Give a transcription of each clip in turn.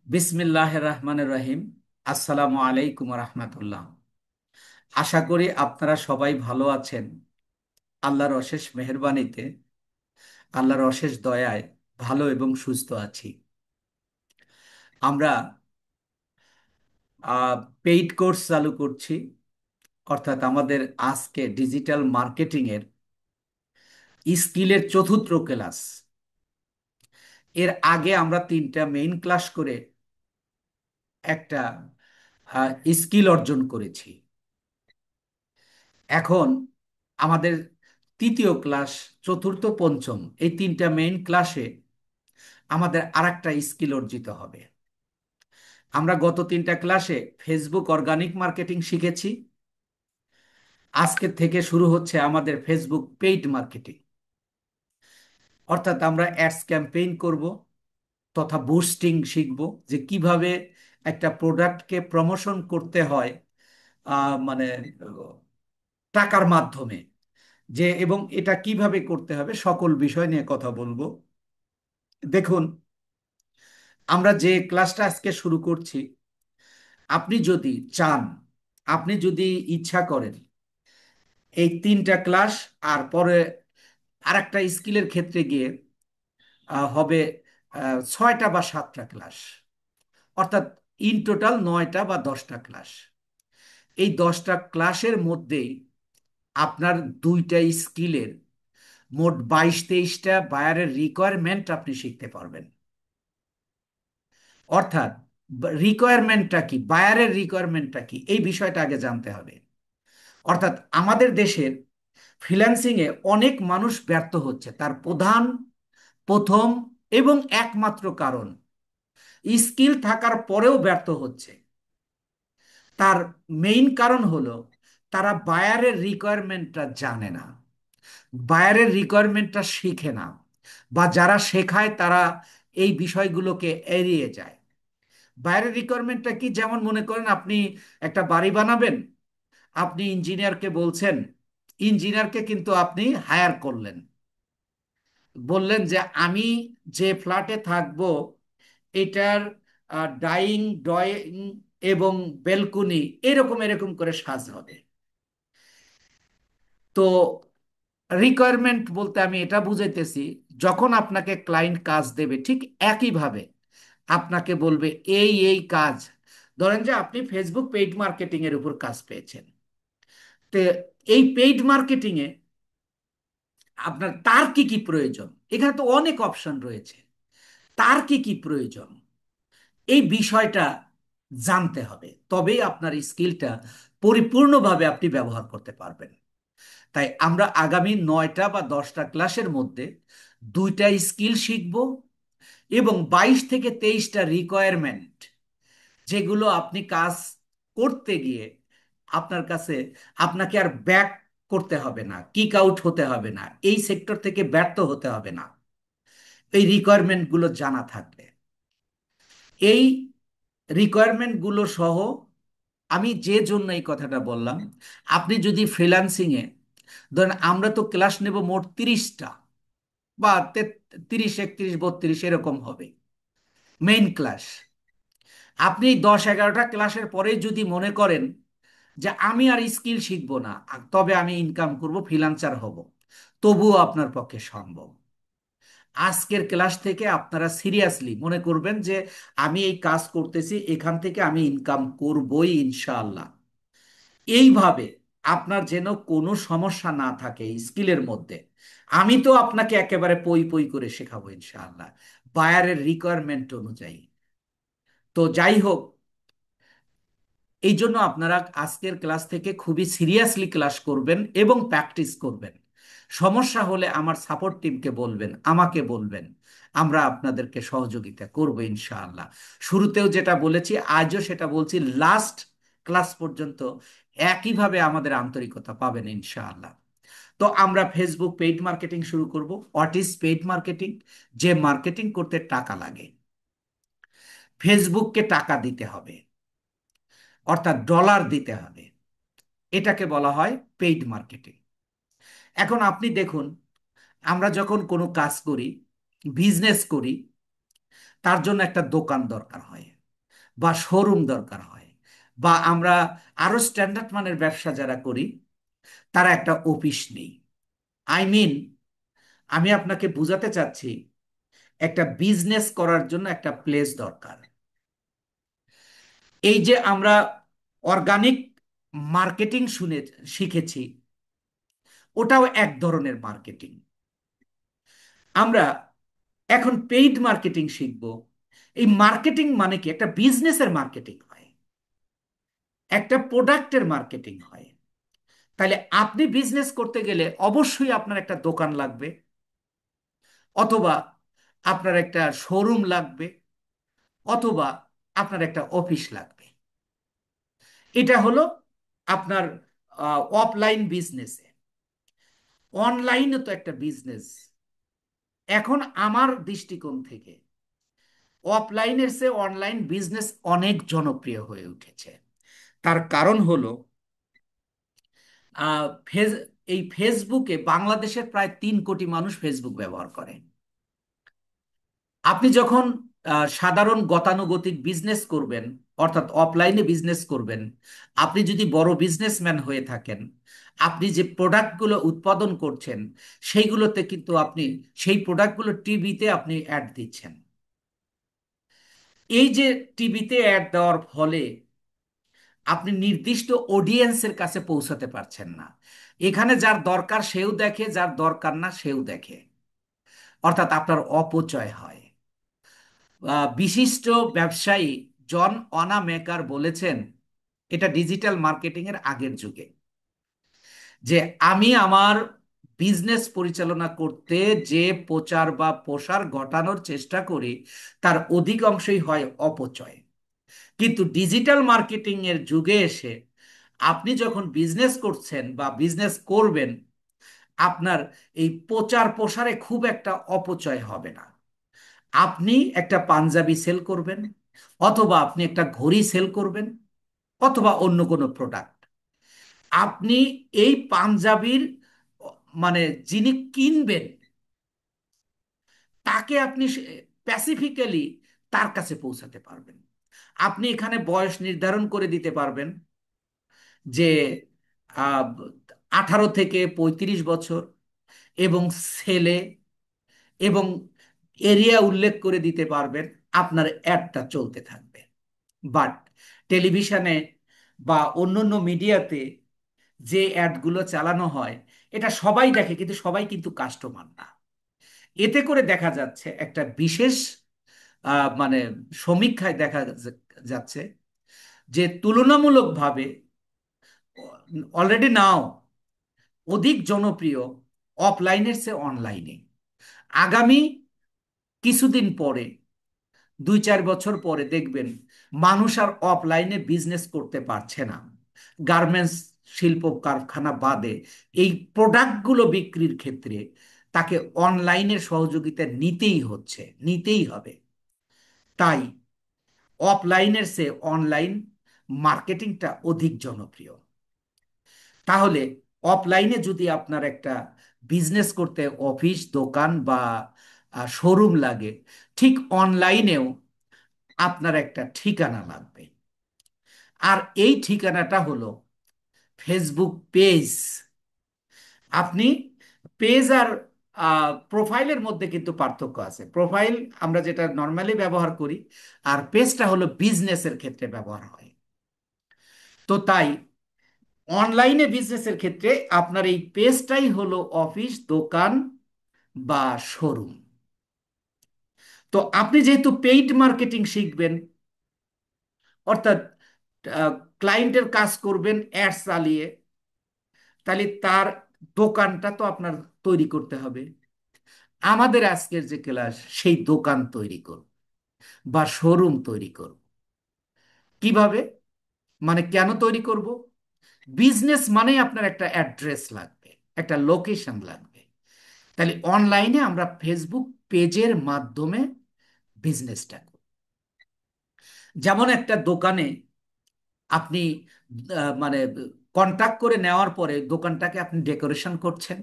বিসমিল্লাহির রহমানির রহিম। আসসালামু আলাইকুম রহমতুল্লাহ। আশা করি আপনারা সবাই ভালো আছেন। আল্লাহর অশেষ মেহেরবানিতে, আল্লাহর অশেষ দয়ায় ভালো এবং সুস্থ আছি। আমরা পেইড কোর্স চালু করছি, অর্থাৎ আমাদের আজকে ডিজিটাল মার্কেটিং এর স্কিলের চতুর্থ ক্লাস। এর আগে আমরা তিনটা মেইন ক্লাস করে একটা স্কিল অর্জন করেছি। এখন আমাদের তৃতীয় ক্লাস, চতুর্থ, পঞ্চম, এই তিনটা মেইন ক্লাসে আমাদের আরেকটা স্কিল অর্জিত হবে। আমরা গত তিনটা ক্লাসে ফেসবুক অর্গানিক মার্কেটিং শিখেছি। আজকের থেকে শুরু হচ্ছে আমাদের ফেসবুক পেইড মার্কেটিং, অর্থাৎ আমরা অ্যাডস ক্যাম্পেইন করব তথা বুস্টিং শিখব, যে কিভাবে একটা প্রোডাক্টকে প্রমোশন করতে হয়, মানে টাকার মাধ্যমে, যে এবং এটা কিভাবে করতে হবে সকল বিষয় নিয়ে কথা বলবো। দেখুন, আমরা যে ক্লাসটা আজকে শুরু করছি, আপনি যদি চান, আপনি যদি ইচ্ছা করেন, এই তিনটা ক্লাস আর পরে আরেকটা স্কিলের ক্ষেত্রে গিয়ে হবে 6টা বা 7টা ক্লাস, অর্থাৎ ইন টোটাল 9টা বা 10টা ক্লাস। এই 10টা ক্লাসের মধ্যেই আপনার দুইটা স্কিলের মোট 22-23টা বায়ারের রিকোয়ারমেন্ট আপনি শিখতে পারবেন। অর্থাৎ রিকোয়ারমেন্টটা কি, বায়ারের রিকোয়ারমেন্টটা কি, এই বিষয়টা আগে জানতে হবে। অর্থাৎ আমাদের দেশের ফ্রিল্যান্সিং এ অনেক মানুষ ব্যর্থ হচ্ছে, তার প্রথম এবং একমাত্র কারণ, স্কিল থাকার পরেও ব্যর্থ হচ্ছে। তার মেইন কারণ হলো তারা বায়ারের রিকোয়ারমেন্টটা জানে না, বায়ারের রিকোয়ারমেন্টটা শিখে না, বা যারা শেখায় তারা এই বিষয়গুলোকে এড়িয়ে যায়। বায়ারের রিকোয়ারমেন্টটা কি? যেমন মনে করেন আপনি একটা বাড়ি বানাবেন, আপনি ইঞ্জিনিয়ারকে বলছেন, ইঞ্জিনিয়ারকে কিন্তু আপনি হায়ার করলেন, বললেন যে আমি যে ফ্ল্যাটে থাকবো এটার ডাইং, ড্রয়িং এবং বেলকুনি এরকম এরকম করে সাজ হবে। তো রিকোয়ারমেন্ট বলতে আমি এটা বুঝাইতেছি, যখন আপনাকে ক্লায়েন্ট কাজ দেবে ঠিক একইভাবে আপনাকে বলবে এই এই কাজ। ধরেন যে আপনি ফেসবুক পেইড মার্কেটিং এর উপর কাজ পেয়েছেন, তো এই পেইড মার্কেটিং এ আপনার তার কি কি প্রয়োজন, এখানে তো অনেক অপশন রয়েছে, তার কি কি প্রয়োজন এই বিষয়টা জানতে হবে, তবেই আপনার স্কিলটা পরিপূর্ণভাবে আপনি ব্যবহার করতে পারবেন। তাই আমরা আগামী 9টা বা 10টা ক্লাসের মধ্যে দুইটা স্কিল শিখব এবং 22 থেকে 23টা রিকোয়ারমেন্ট, যেগুলো আপনি কাজ করতে গিয়ে আপনার কাছে, আপনাকে আর ব্যাক করতে হবে না, কিক আউট হতে হবে না, এই সেক্টর থেকে ব্যর্থ হতে হবে না, এই রিকোয়ারমেন্টগুলো জানা থাকবে। এই রিকোয়ারমেন্টগুলো সহ, আমি যে জন্য এই কথাটা বললাম, আপনি যদি ফ্রিল্যান্সিংয়ে, ধরেন আমরা তো ক্লাস নেব মোট 30টা বা 30, 31, 32 এরকম হবে মেইন ক্লাস। আপনি 10-11টা ক্লাসের পরেই যদি মনে করেন যে আমি আর স্কিল শিখবো না, তবে আমি ইনকাম করব, ফ্রিল্যান্সার হব, তবুও আপনার পক্ষে সম্ভব। আজকের ক্লাস থেকে আপনারা সিরিয়াসলি মনে করবেন যে আমি এই কাজ করতেছি, এখান থেকে আমি ইনকাম করবই ইনশাআল্লাহ। এইভাবে আপনার যেন কোনো সমস্যা না থাকে এই স্কিলের মধ্যে। আমি তো আপনাকে একেবারে পই পই করে শেখাবো ইনশাআল্লাহ, বায়ারের রিকোয়ারমেন্ট অনুযায়ী। তো যাই হোক, এই জন্য আপনারা আজকের ক্লাস থেকে খুবই সিরিয়াসলি ক্লাস করবেন এবং প্র্যাকটিস করবেন। সমস্যা হলে আমার সাপোর্ট টিমকে বলবেন, আমাকে বলবেন, আমরা আপনাদেরকে সহযোগিতা করব ইনশাআল্লাহ। শুরুতেও যেটা বলেছি, আজও সেটা বলছি, লাস্ট ক্লাস পর্যন্ত একইভাবে আমাদের আন্তরিকতা পাবেন ইনশাআল্লাহ। তো আমরা ফেসবুক পেইড মার্কেটিং শুরু করব। What is paid marketing? যে মার্কেটিং করতে টাকা লাগে, ফেসবুককে টাকা দিতে হবে, অর্থাৎ ডলার দিতে হবে, এটাকে বলা হয় পেইড মার্কেটিং। এখন আপনি দেখুন, আমরা যখন কোনো কাজ করি, বিজনেস করি, তার জন্য একটা দোকান দরকার হয় বা শোরুম দরকার হয়, বা আমরা আরো স্ট্যান্ডার্ড মানের ব্যবসা যারা করি তারা একটা অফিস নেই। আই মিন, আমি আপনাকে বুঝাতে চাচ্ছি একটা বিজনেস করার জন্য একটা প্লেস দরকার। এই যে আমরা অর্গানিক মার্কেটিং শিখেছি, ওটাও এক ধরনের মার্কেটিং। আমরা এখন পেইড মার্কেটিং শিখব। এই মার্কেটিং মানে কি? একটা বিজনেসের মার্কেটিং হয়, একটা প্রোডাক্টের মার্কেটিং হয়। তাহলে আপনি বিজনেস করতে গেলে অবশ্যই আপনার একটা দোকান লাগবে, অথবা আপনার একটা শোরুম লাগবে, অথবা আপনার একটা অফিস লাগবে। এটা হলো আপনার অফলাইন বিজনেসে। অনলাইনে তো একটা বিজনেস। এখন আমার দৃষ্টিকোণ থেকে অফলাইনের চেয়ে অনলাইন বিজনেস অনেক জনপ্রিয় হয়ে উঠেছে। তার কারণ হলো আহ, ফেস এই ফেসবুকে বাংলাদেশের প্রায় 3 কোটি মানুষ ফেসবুক ব্যবহার করে। আপনি যখন সাধারণ গতানুগতিক বিজনেস করবেন, অর্থাৎ অফলাইনে বিজনেস করবেন, আপনি যদি বড় বিজনেসম্যান হয়ে থাকেন, আপনি যে প্রোডাক্টগুলো উৎপাদন করছেন সেইগুলোতে কিন্তু আপনি সেই প্রোডাক্টগুলো টিভিতে আপনি অ্যাড দিচ্ছেন। এই যে টিভিতে অ্যাড দেওয়ার ফলে আপনি নির্দিষ্ট অডিয়েন্সের কাছে পৌঁছাতে পারছেন না। এখানে যার দরকার সেও দেখে, যার দরকার না সেও দেখে, অর্থাৎ আপনার অপচয় হয়। বিশিষ্ট ব্যবসায়ী জন অনামেকার বলেছেন, এটা ডিজিটাল মার্কেটিং এর আগের যুগে, যে আমি আমার বিজনেস পরিচালনা করতে যে প্রচার বা প্রসার ঘটানোর চেষ্টা করি তার অধিকাংশই হয় অপচয়। কিন্তু ডিজিটাল মার্কেটিং এর যুগে এসে আপনি যখন বিজনেস করছেন বা বিজনেস করবেন, আপনার এই প্রচার প্রসারে খুব একটা অপচয় হবে না। আপনি একটা পাঞ্জাবি সেল করবেন, অথবা আপনি একটা ঘড়ি সেল করবেন, অথবা অন্য কোনো প্রোডাক্ট। আপনি এই পাঞ্জাবির মানে যিনি কিনবেন তাকে আপনি স্পেসিফিক্যালি তার কাছে পৌঁছাতে পারবেন। আপনি এখানে বয়স নির্ধারণ করে দিতে পারবেন যে আহ, 18 থেকে 35 বছর, এবং ছেলে, এবং এরিয়া উল্লেখ করে দিতে পারবেন। আপনার অ্যাডটা চলতে থাকবে। বাট টেলিভিশনে বা অন্যান্য মিডিয়াতে যে অ্যাডগুলো চালানো হয় এটা সবাই দেখে, কিন্তু সবাই কিন্তু কাস্টমার না। এতে করে দেখা যাচ্ছে একটা বিশেষ মানে সমীক্ষায় দেখা যাচ্ছে যে তুলনামূলকভাবে অলরেডি নাও অধিক জনপ্রিয় অফলাইনের চেয়ে অনলাইনে। আগামী কিছুদিন পরে, 2-4 বছর পরে দেখবেন মানুষ আর অফলাইনে বিজনেস করতে পারছে না। গার্মেন্টস শিল্প কারখানা বাদে এই প্রোডাক্টগুলো বিক্রির ক্ষেত্রে তাকে অনলাইনের সহযোগিতা নিতেই হচ্ছে, নিতেই হবে। তাই অফলাইনের চেয়ে অনলাইন মার্কেটিংটা অধিক জনপ্রিয়। তাহলে অফলাইনে যদি আপনার একটা বিজনেস করতে অফিস, দোকান বা শোরুম লাগে, ঠিক অনলাইনেও আপনার একটা ঠিকানা লাগবে। আর এই ঠিকানাটা হলো ফেসবুক পেজ। আপনি পেজ আর প্রোফাইলের মধ্যে কিন্তু পার্থক্য আছে। প্রোফাইল আমরা যেটা নর্মালি ব্যবহার করি, আর পেজটা হলো বিজনেসের ক্ষেত্রে ব্যবহার হয়। তো তাই অনলাইনে বিজনেসের ক্ষেত্রে আপনার এই পেজটাই হলো অফিস, দোকান বা শোরুম। তো আপনি যেহেতু পেইড মার্কেটিং শিখবেন, অর্থাৎ ক্লায়েন্টের কাজ করবেন অ্যাডস চালিয়ে, তাহলে তার দোকানটা তো আপনার তৈরি করতে হবে। আমাদের আজকের যে ক্লাস, সেই দোকান তৈরি করব বা শোরুম তৈরি করব। কিভাবে? মানে কেন তৈরি করব? বিজনেস মানেই আপনার একটা অ্যাড্রেস লাগবে, একটা লোকেশন লাগবে। তাহলে অনলাইনে আমরা ফেসবুক পেজের মাধ্যমে বিজনেসটা করি। যেমন একটা দোকানে আপনি মানে কন্ট্যাক্ট করে নেওয়ার পরে দোকানটাকে আপনি ডেকোরেশন করছেন,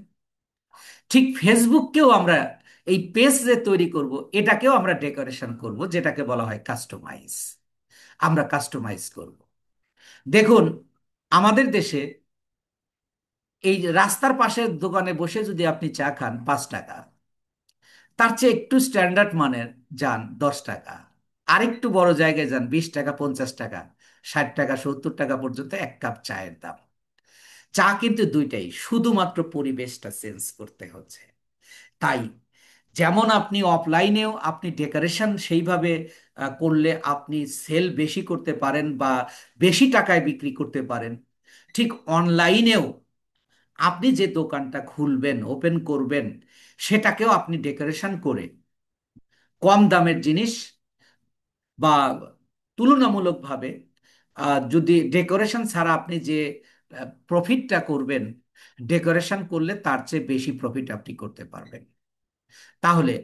ঠিক ফেসবুককেও আমরা এই পেজ যে তৈরি করব এটাকেও আমরা ডেকোরেশন করব, যেটাকে বলা হয় কাস্টমাইজ। আমরা কাস্টমাইজ করব। দেখুন, আমাদের দেশে এই যে রাস্তার পাশের দোকানে বসে যদি আপনি চা খান 5 টাকা, তার চেয়ে একটু স্ট্যান্ডার্ড মানের যান 10 টাকা, আরেকটু বড় জায়গায় যান 20 টাকা, 50 টাকা, 60 টাকা, 70 টাকা পর্যন্ত এক কাপ চায়ের দাম। চা কিন্তু দুইটাই, শুধুমাত্র পরিবেশটা চেঞ্জ করতে হচ্ছে। তাই যেমন আপনি অফলাইনেও আপনি ডেকোরেশন সেইভাবে করলে আপনি সেল বেশি করতে পারেন বা বেশি টাকায় বিক্রি করতে পারেন, ঠিক অনলাইনেও আপনি যে দোকানটা খুলবেন, ওপেন করবেন, সেটাকেও আপনি ডেকোরেশন করে কম দামের জিনিস বা তুলনামূলকভাবে যদি ডেকোরেশন ছাড়া আপনি যে প্রফিটটা করবেন, ডেকোরেশন করলে তার চেয়ে বেশি প্রফিট আপনি করতে পারবেন। তাহলে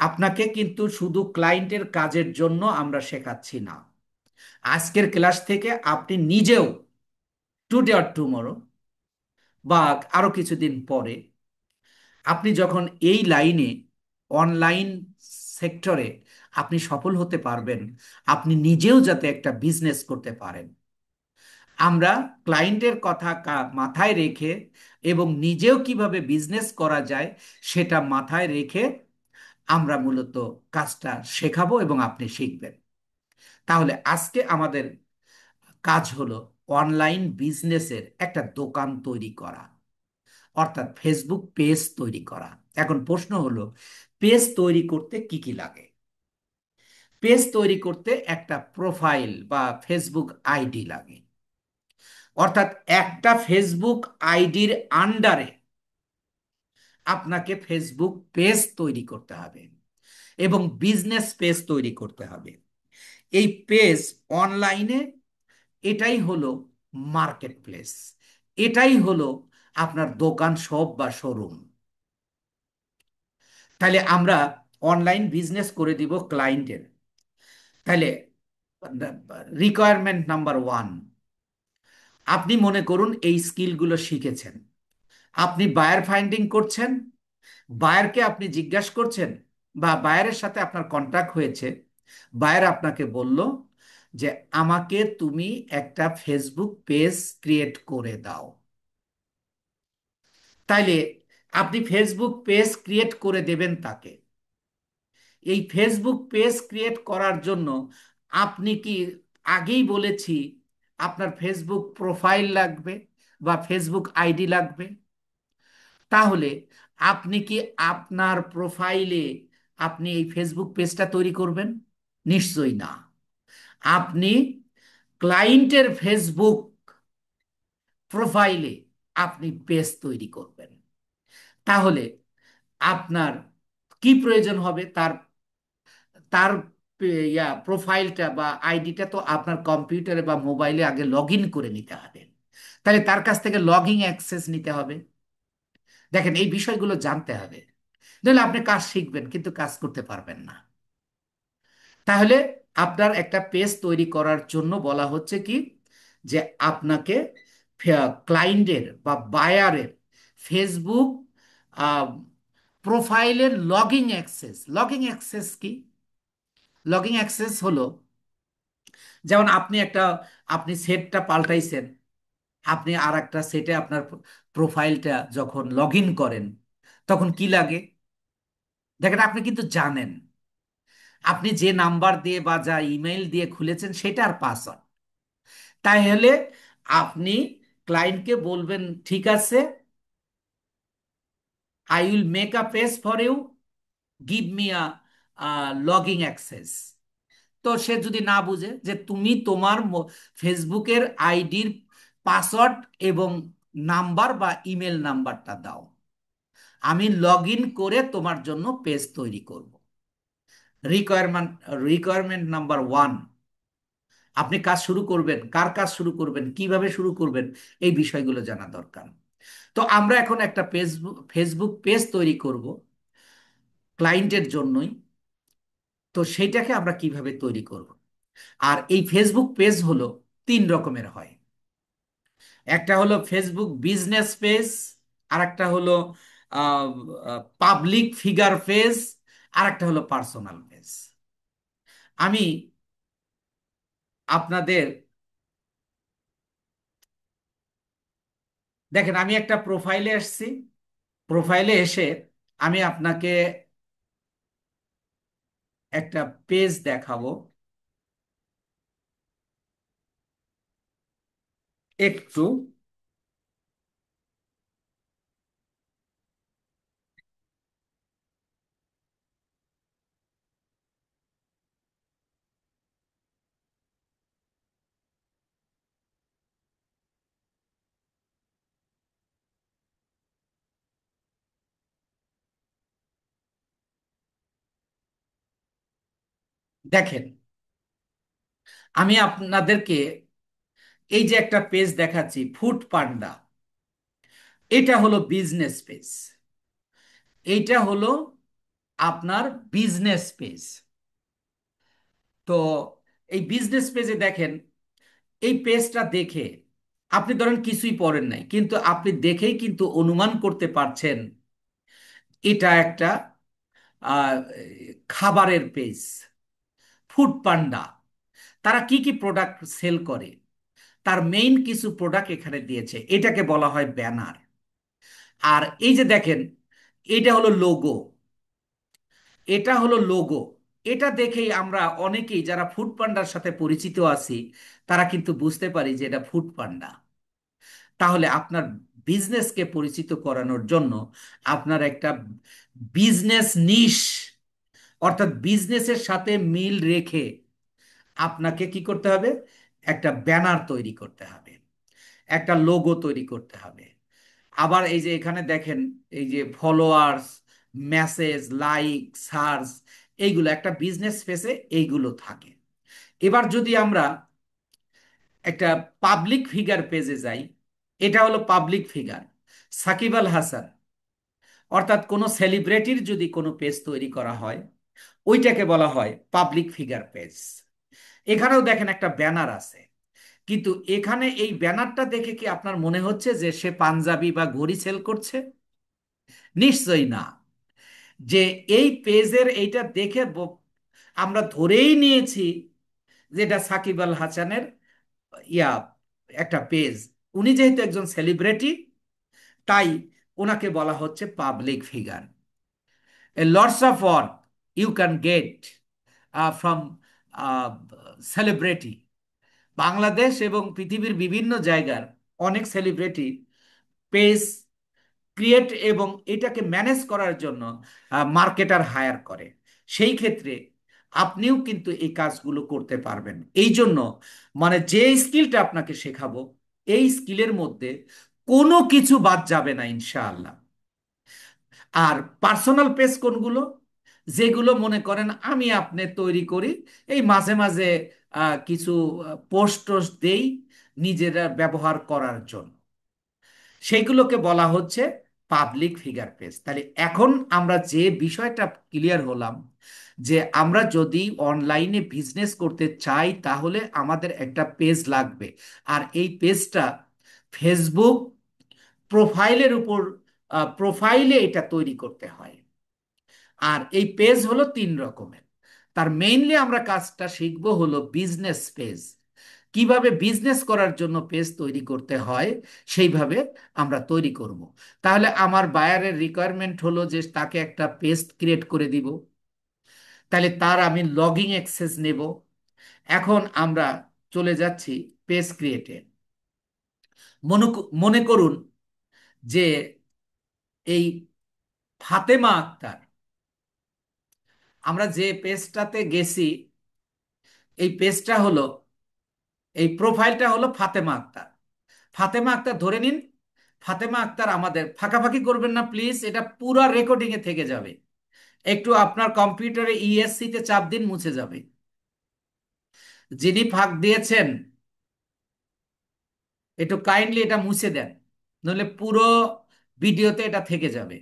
আপনাকে কিন্তু শুধু ক্লায়েন্টের কাজের জন্য আমরা শেখাচ্ছি না। আজকের ক্লাস থেকে আপনি নিজেও টুডে অর টুমরো বা আরো কিছুদিন পরে আপনি যখন এই লাইনে, অনলাইন সেক্টরে আপনি সফল হতে পারবেন, আপনি নিজেও যাতে একটা বিজনেস করতে পারেন, আমরা ক্লায়েন্টের কথা মাথায় রেখে এবং নিজেও কিভাবে বিজনেস করা যায় সেটা মাথায় রেখে আমরা মূলত কাজটা শেখাবো এবং আপনি শিখবেন। তাহলে আজকে আমাদের কাজ হলো অনলাইন বিজনেসের একটা দোকান তৈরি করা, অর্থাৎ ফেসবুক পেজ তৈরি করা। এখন প্রশ্ন হলো, পেজ তৈরি করতে কি কি লাগে? পেজ তৈরি করতে একটা প্রোফাইল বা ফেসবুক আইডি লাগে, অর্থাৎ একটা ফেসবুক আইডির আন্ডারে আপনাকে ফেসবুক পেজ তৈরি করতে হবে এবং বিজনেস পেজ তৈরি করতে হবে। এই পেজ অনলাইনে, এটাই হলো মার্কেট প্লেস, এটাই হলো আপনার দোকান শপ বা শোরুম। তাহলে আমরা অনলাইন বিজনেস করে দিব ক্লায়েন্টের। তাহলে রিকোয়ারমেন্ট নাম্বার ওয়ান, আপনি মনে করুন এই স্কিলগুলো শিখেছেন, আপনি বায়ার ফাইন্ডিং করছেন, বায়ারকে আপনি জিজ্ঞাসা করছেন বা বায়ারের সাথে আপনার কন্ট্যাক্ট হয়েছে, বায়ার আপনাকে বলল যে আমাকে তুমি একটা ফেসবুক পেজ ক্রিয়েট করে দাও। তাইলে আপনি ফেসবুক পেজ ক্রিয়েট করে দেবেন তাকে। এই ফেসবুক পেজ ক্রিয়েট করার জন্য আপনি কি, আগেই বলেছি, আপনার ফেসবুক প্রোফাইল লাগবে বা ফেসবুক আইডি লাগবে। তাহলে আপনি কি আপনার প্রোফাইলে আপনি এই ফেসবুক পেজটা তৈরি করবেন? নিশ্চয়ই না। আপনি ক্লায়েন্টের ফেসবুক প্রোফাইলে আপনি পেজ তৈরি করবেন। তাহলে আপনার কি প্রয়োজন হবে? তার তার প্রোফাইলটা বা আইডিটা তো আপনার কম্পিউটারে বা মোবাইলে আগে লগ ইন করে নিতে হবে। তাহলে তার কাছ থেকে লগ ইন অ্যাক্সেস নিতে হবে। দেখেন, এই বিষয়গুলো জানতে হবে, নাহলে আপনি কাজ শিখবেন কিন্তু কাজ করতে পারবেন না। তাহলে আপনার একটা পেজ তৈরি করার জন্য বলা হচ্ছে কি, যে আপনাকে ক্লায়েন্টের বা বায়ারের ফেসবুক প্রোফাইলের লগইন অ্যাক্সেস। লগইন অ্যাক্সেস কি? লগইন অ্যাক্সেস হলো, যেমন আপনি সেটটা পাল্টাইছেন, আপনি আর একটা সেটে আপনার প্রোফাইলটা যখন লগ ইন করেন, তখন কি লাগে? দেখেন, আপনি কিন্তু জানেন আপনি যে নাম্বার দিয়ে বা যা ইমেইল দিয়ে খুলেছেন সেটার পাসওয়ার্ড। তাহলে আপনি ক্লায়েন্টকে বলবেন, ঠিক আছে, I will make a page for you, give me a login access. তো সে যদি না বুঝে যে তুমি তোমার ফেসবুকের আইডির পাসওয়ার্ড এবং নাম্বার বা ইমেল নাম্বারটা দাও, আমি লগ ইন করে তোমার জন্য পেজ তৈরি করব। রিকোয়ারমেন্ট রিকোয়ারমেন্ট নাম্বার ওয়ান, আপনি কাজ শুরু করবেন, কার কাজ শুরু করবেন, কিভাবে শুরু করবেন, এই বিষয়গুলো জানা দরকার। তো আমরা এখন একটা ফেসবুক পেজ তৈরি করব ক্লায়েন্টের জন্যই। তো সেইটাকে আমরা কিভাবে তৈরি করব? আর এই ফেসবুক পেজ হলো 3 রকমের হয়। একটা হলো ফেসবুক বিজনেস পেজ, আর একটা হলো পাবলিক ফিগার পেজ, আর একটা হলো পার্সোনাল পেজ। আমি আপনাদের দেখেন, আমি একটা প্রোফাইলে এসেছি। প্রোফাইলে এসে আমি আপনাকে একটা পেজ দেখাবো। একটু দেখেন, আমি আপনাদেরকে এই যে একটা পেজ দেখাচ্ছি, ফুড পান্ডা, এটা হলো বিজনেস পেজ। এইটা হলো আপনার বিজনেস পেজ। তো এই বিজনেস পেজে দেখেন, এই পেজটা দেখে আপনি ধরেন কিছুই পড়েন নাই, কিন্তু আপনি দেখেই কিন্তু অনুমান করতে পারছেন এটা একটা আহ, খাবারের পেজ। ফুড পান্ডা তারা কি কি প্রোডাক্ট সেল করে, তার মেইন কিছু প্রোডাক্ট এখানে দিয়েছে, এটাকে বলা হয় ব্যানার। আর এই যে দেখেন, এটা হলো লোগো, এটা হলো লোগো। এটা দেখেই আমরা অনেকেই যারা ফুড পান্ডার সাথে পরিচিত আছি, তারা কিন্তু বুঝতে পারি যে এটা ফুড পান্ডা। তাহলে আপনার বিজনেসকে পরিচিত করানোর জন্য আপনার একটা বিজনেস নিশ, অর্থাৎ বিজনেসের সাথে মিল রেখে আপনাকে কি করতে হবে, একটা ব্যানার তৈরি করতে হবে, একটা লোগো তৈরি করতে হবে। আবার এই যে এখানে দেখেন, এই যে ফলোয়ার্স, মেসেজ, লাইক, সার্চ, এইগুলো একটা বিজনেস পেজে এইগুলো থাকে। এবার যদি আমরা একটা পাবলিক ফিগার পেজে যাই, এটা হলো পাবলিক ফিগার। সাকিব আল হাসান, অর্থাৎ কোনো সেলিব্রিটির যদি কোনো পেজ তৈরি করা হয়, ওইটাকে বলা হয় পাবলিক ফিগার পেজ। এখানেও দেখেন একটা ব্যানার আছে, কিন্তু এখানে এই ব্যানারটা দেখে কি আপনার মনে হচ্ছে যে সে পাঞ্জাবি বা ঘড়ি সেল করছে? নিশ্চয়ই না। যে এই পেজের এইটা দেখে আমরা ধরেই নিয়েছি যে এটা সাকিব আল হাসানের ইয়া একটা পেজ। উনি যেহেতু একজন সেলিব্রিটি, তাই ওনাকে বলা হচ্ছে public figure. A lots of work you can get from celebrity. Bangladesh এবং পৃথিবীর বিভিন্ন জায়গার অনেক সেলিব্রিটি পেজ ক্রিয়েট এবং এটাকে ম্যানেজ করার জন্য মার্কেটার হায়ার করে। সেই ক্ষেত্রে আপনিও কিন্তু এই কাজগুলো করতে পারবেন। এই জন্য মানে যে স্কিলটা আপনাকে শেখাবো, এই স্কিলের মধ্যে কোনো কিছু বাদ যাবে না ইনশাআল্লাহ। আর পার্সোনাল পেজ কোনগুলো? যেগুলো মনে করেন আমি আপনি তৈরি করি, এই মাঝে মাঝে কিছু পোস্ট টোস্ট দেই নিজেরা ব্যবহার করার জন্য, সেইগুলোকে বলা হচ্ছে পাবলিক ফিগার পেজ। তাহলে এখন আমরা যে বিষয়টা ক্লিয়ার হলাম, যে আমরা যদি অনলাইনে বিজনেস করতে চাই তাহলে আমাদের একটা পেজ লাগবে। আর এই পেজটা ফেসবুক প্রোফাইলের উপর, প্রোফাইলে এটা তৈরি করতে হয়। আর এই পেজ হলো তিন রকমের। তার মেইনলি আমরা কাজটা শিখবো হলো বিজনেস পেজ। কিভাবে বিজনেস করার জন্য পেজ তৈরি করতে হয়, সেইভাবে আমরা তৈরি করব। তাহলে আমার বায়ারের রিকোয়ারমেন্ট হলো যে তাকে একটা পেজ ক্রিয়েট করে দিব। তাহলে তার আমি লগইন অ্যাক্সেস নেব। এখন আমরা চলে যাচ্ছি পেজ ক্রিয়েটে। মনে করুন যে এই ফাতেমা আক্তার, আমরা যে পেজটাতে গেছি, এই পেজটা হলো, এই প্রোফাইলটা হলো ফাতেমা আক্তার। ফাতেমা আক্তার ধরে নিন। ফাতেমা আক্তার আমাদের, ফাঁকাফাঁকি করবেন না প্লিজ, এটা পুরো রেকর্ডিং এ থেকে যাবে। একটু আপনার কম্পিউটারে ইএসসি তে চাপ দিন, মুছে যাবে। যিনি ফাঁক দিয়েছেন একটু কাইন্ডলি এটা মুছে দেন, নইলে পুরো ভিডিওতে এটা থেকে যাবে।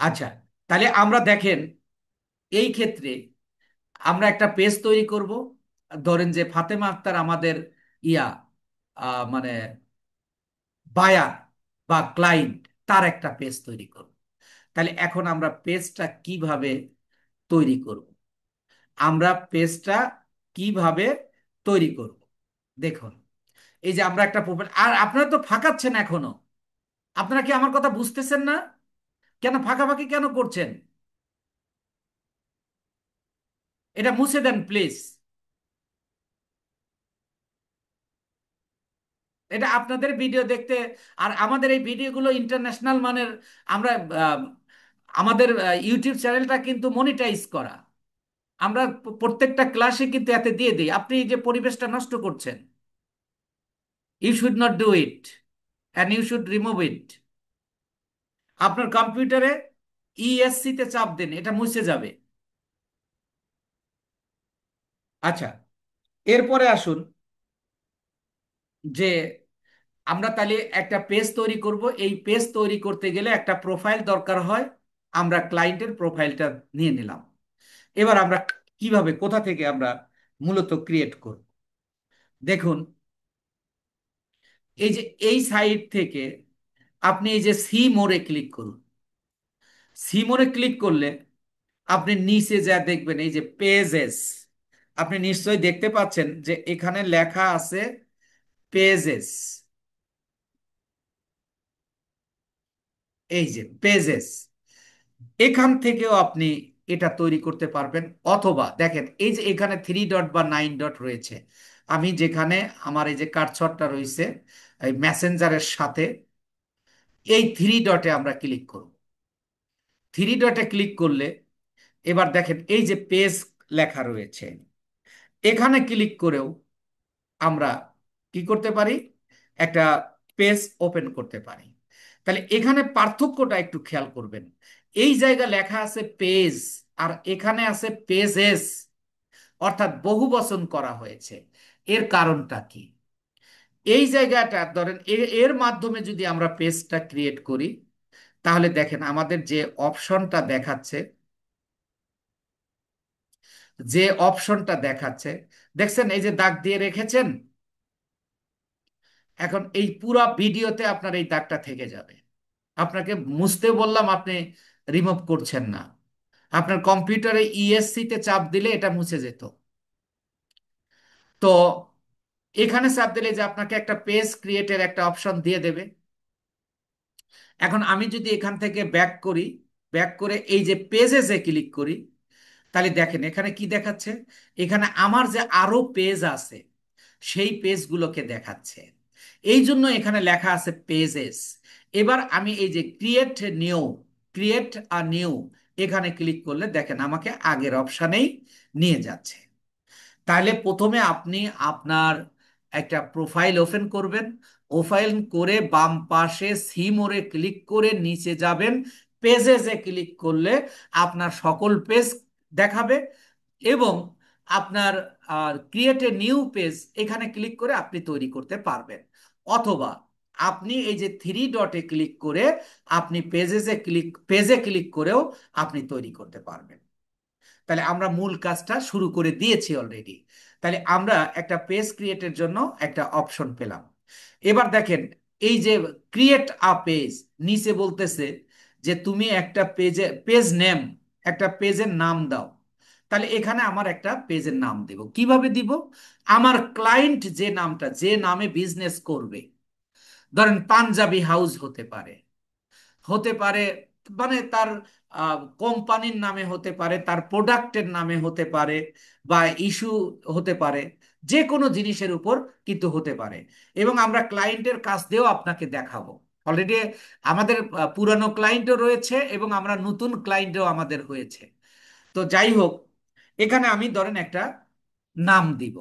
আচ্ছা, তাহলে আমরা দেখেন এই ক্ষেত্রে আমরা একটা পেজ তৈরি করব। ধরেন যে ফাতেমা আক্তার আমাদের ইয়া মানে বায়ার বা ক্লায়েন্ট, তার একটা পেজ তৈরি করব। তাহলে এখন আমরা পেজটা কিভাবে তৈরি করব? আমরা পেজটা কিভাবে তৈরি করব, দেখুন। এই যে আমরা একটা প্রোফাইল, আর আপনারা তো ফাঁকাচ্ছেন এখনো। আপনারা কি আমার কথা বুঝতেছেন না? কেন ফাঁকাফাঁকি কেন করছেন? এটা মুছে দেন প্লিজ। এটা আপনাদের ভিডিও দেখতে, আর আমাদের এই ভিডিওগুলো ইন্টারন্যাশনাল মানের। আমরা আহ, আমাদের ইউটিউব চ্যানেলটা কিন্তু মনিটাইজ করা। আমরা প্রত্যেকটা ক্লাসে কিন্তু এতে দিয়ে দিই। আপনি যে পরিবেশটা নষ্ট করছেন, you should not do it, and you should remove it. আপনার কম্পিউটারে ইএসসি তে চাপ দেন, এটা মুছে যাবে। আচ্ছা, এরপরে আসুন যে আমরা তাহলে একটা পেজ তৈরি করব। এই পেজ তৈরি করতে গেলে একটা প্রোফাইল দরকার হয়। আমরা ক্লায়েন্টের প্রোফাইলটা নিয়ে নিলাম। এবার আমরা কিভাবে, কোথা থেকে আমরা মূলত ক্রিয়েট করব, দেখুন। এই যে এই সাইট থেকে আপনি এই যে সি মোড়ে ক্লিক করুন। সি মোড়ে ক্লিক করলে আপনি নিচে যা দেখবেন, এই যে পেজেস, আপনি নিশ্চয়ই দেখতে পাচ্ছেন যে এখানে লেখা আছে পেজেস। এই যে পেজেস, এখান থেকেও আপনি এটা তৈরি করতে পারবেন। অথবা দেখেন, এই যে এখানে 3 ডট বা 9 ডট রয়েছে। আমি যেখানে আমার এই যে কার্সরটা রয়েছে এই মেসেঞ্জারের সাথে, এই 3 ডটে আমরা ক্লিক করব। 3 ডটে ক্লিক করলে এবার দেখেন এই যে পেজ লেখা রয়েছে, এখানে ক্লিক করেও আমরা কি করতে পারি, একটা পেজ ওপেন করতে পারি। তাহলে এখানে পার্থক্যটা একটু খেয়াল করবেন। এই জায়গা লেখা আছে পেজ, আর এখানে আছে পেজেস, অর্থাৎ বহু বচন করা হয়েছে। এর কারণটা কি? এই জায়গাটা ধরেন এর মাধ্যমে যদি আমরা পেজটা ক্রিয়েট করি, তাহলে দেখেন আমাদের যে অপশনটা দেখাচ্ছে, যে অপশনটা দেখাচ্ছে, দেখছেন এই যে দাগ দিয়ে রেখেছেন। এখন এই পুরো ভিডিওতে আপনার এই দাগটা থেকে যাবে। আপনাকে মুছতে বললাম, আপনি রিমুভ করছেন না। আপনার কম্পিউটারে ইএসসি তে চাপ দিলে এটা মুছে যেত। তো এখানে চাপ দিলে যে আপনাকে একটা পেজ ক্রিয়েটের একটা অপশন দিয়ে দেবে। এখন আমি যদি এখান থেকে ব্যাক করি, ব্যাক করে এই যে পেজেসে ক্লিক করি, তাহলে দেখেন এখানে কি দেখাচ্ছে। এখানে আমার যে আরো পেজ আছে সেই পেজগুলোকে দেখাচ্ছে। এই জন্য এখানে লেখা আছে পেজেস। এবার আমি এই যে create new, create a new, এখানে ক্লিক করলে দেখেন আমাকে আগের অপশানেই নিয়ে যাচ্ছে। তাহলে প্রথমে আপনি আপনার একটা প্রোফাইল ওপেন করবেন। ওপেন করে বাম পাশে সি মোড়ে ক্লিক করে নিচে যাবেন। পেজেসে ক্লিক করলে আপনার সকল পেজ দেখাবে। এবং আপনার ক্রিয়েট এ নিউ পেজ, এখানে ক্লিক করে আপনি তৈরি করতে পারবেন। অথবা আপনি এই যে 3 ডটে ক্লিক করে আপনি পেজে ক্লিক করেও আপনি তৈরি করতে পারবেন। তাহলে আমরা মূল কাজটা শুরু করে দিয়েছি অলরেডি। তাহলে আমরা একটা পেজ ক্রিয়েটের জন্য একটা অপশন পেলাম। এবার দেখেন এই যে ক্রিয়েট আ পেজ, নিচে বলতেছে যে তুমি একটা পেজে পেজ নেম, একটা পেজের নাম দাও। তাহলে এখানে আমার একটা পেজের নাম দেব। কিভাবে দিব? আমার ক্লায়েন্ট যে নামটা, যে নামে বিজনেস করবে, ধরেন পাঞ্জাবি হাউস হতে পারে, হতে পারে মানে তার কোম্পানির নামে হতে পারে, তার প্রোডাক্টের নামে হতে পারে, বা ইস্যু হতে পারে, যে কোনো জিনিসের উপর কিন্তু হতে পারে। এবং আমরা ক্লায়েন্টের কাছ দিয়েও আপনাকে দেখাবো। অলরেডি আমাদের পুরানো ক্লায়েন্টও রয়েছে এবং আমরা নতুন ক্লায়েন্টও আমাদের হয়েছে। তো যাই হোক, এখানে আমি ধরেন একটা নাম দিব,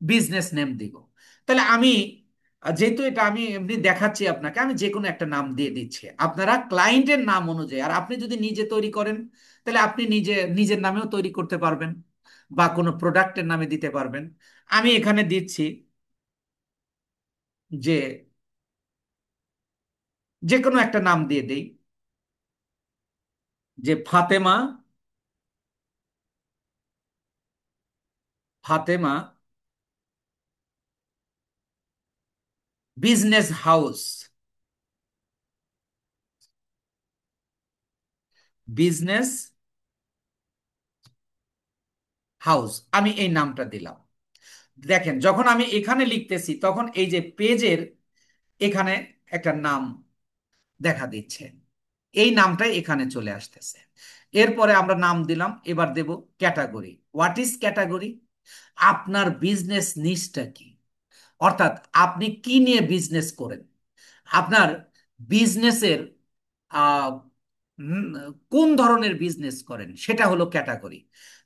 বিজনেস নেম দিব। তাহলে আমি যেহেতু এটা আমি এমনি দেখাচ্ছি আপনাকে, আমি যে কোনো একটা নাম দিয়ে দিচ্ছি। আপনারা ক্লায়েন্টের নাম অনুযায়ী, আর আপনি যদি নিজে তৈরি করেন তাহলে আপনি নিজে নিজের নামেও তৈরি করতে পারবেন, বা কোনো প্রোডাক্টের নামে দিতে পারবেন। আমি এখানে দিচ্ছি যে যে কোনো একটা নাম দিয়ে দেই, যে Fatema, Fatema business house. Business house, আমি এই নামটা দিলাম। দেখেন যখন আমি এখানে লিখতেছি তখন এই যে পেজের এখানে একটা নাম দেখা দিচ্ছে, এই নামটাই এখানে চলে আসতেছে। এরপরে আমরা নাম দিলাম, এবার দেব ক্যাটাগরি। What is category? আপনার বিজনেস নিশটা কি, অর্থাৎ আপনি কি নিয়ে বিজনেস করেন, আপনার বিজনেসের আহ, উম, কোন ধরনের বিজনেস করেন সেটা হলো ক্যাটাগরি।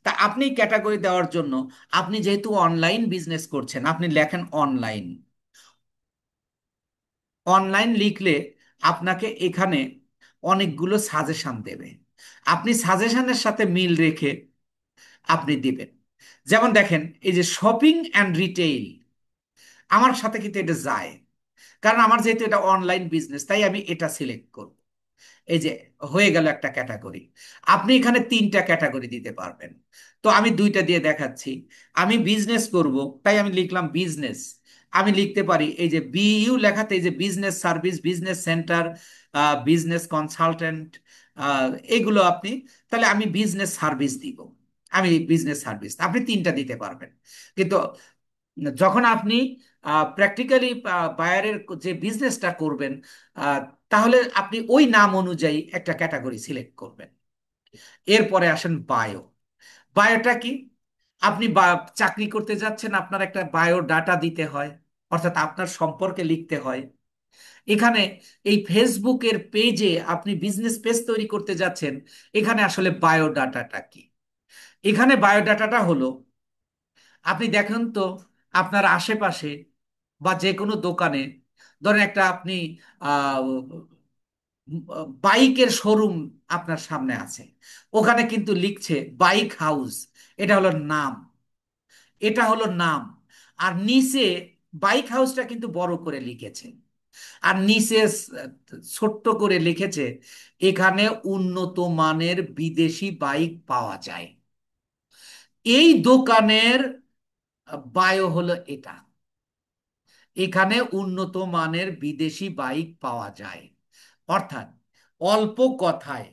তা আপনি ক্যাটাগরি দেওয়ার জন্য আপনি যেহেতু অনলাইন বিজনেস করছেন আপনি লেখেন অনলাইন। অনলাইন লিখলে আপনাকে এখানে অনেকগুলো সাজেশন দেবে, আপনি সাজেশনের সাথে মিল রেখে আপনি দিবেন। যেমন দেখেন এই যে শপিং অ্যান্ড রিটেইল, আমার সাথে কিন্তু এটা যায়, কারণ আমার যেহেতু এটা অনলাইন বিজনেস তাই আমি এটা সিলেক্ট করব। এই যে হয়ে গেল একটা ক্যাটাগরি। আপনি এখানে তিনটা ক্যাটাগরি দিতে পারবেন, তো আমি দুইটা দিয়ে দেখাচ্ছি। আমি বিজনেস করব, তাই আমি লিখলাম বিজনেস। আমি লিখতে পারি এই যে বিইউ লেখাতে এই যে business service, business centre, business consultant, এগুলো আপনি, তাহলে আমি বিজনেস সার্ভিস দিব। আমি বিজনেস সার্ভিস, আপনি তিনটা দিতে পারবেন। কিন্তু যখন আপনি প্র্যাকটিক্যালি বায়ারের যে বিজনেসটা করবেন, আহ, তাহলে আপনি ওই নাম অনুযায়ী একটা ক্যাটাগরি সিলেক্ট করবেন। এরপরে আসেন বায়ো। বায়োটা কি? আপনি চাকরি করতে যাচ্ছেন, আপনার একটা বায়ো ডাটা দিতে হয়, অর্থাৎ আপনার সম্পর্কে লিখতে হয়। এখানে এই ফেসবুকের পেজে আপনি বিজনেস পেজ তৈরি করতে যাচ্ছেন, এখানে আসলে বায়ো ডাটাটা কি? এখানে বায়োডাটাটা হলো, আপনি দেখেন তো আপনার আশেপাশে বা যে কোনো দোকানে, ধরেন একটা আপনি আহ, বাইকের শোরুম আপনার সামনে আছে, ওখানে কিন্তু লিখছে বাইক হাউস, এটা হলো নাম, এটা হলো নাম। আর নিচে বাইক হাউসটা কিন্তু বড় করে লিখেছে, আর নিচে ছোট্ট করে লিখেছে এখানে উন্নত মানের বিদেশি বাইক পাওয়া যায়। এই দোকানের বায়ো হলো এটা, এখানে উন্নত মানের বিদেশি বাইক পাওয়া যায়। অর্থাৎ অল্প কথায়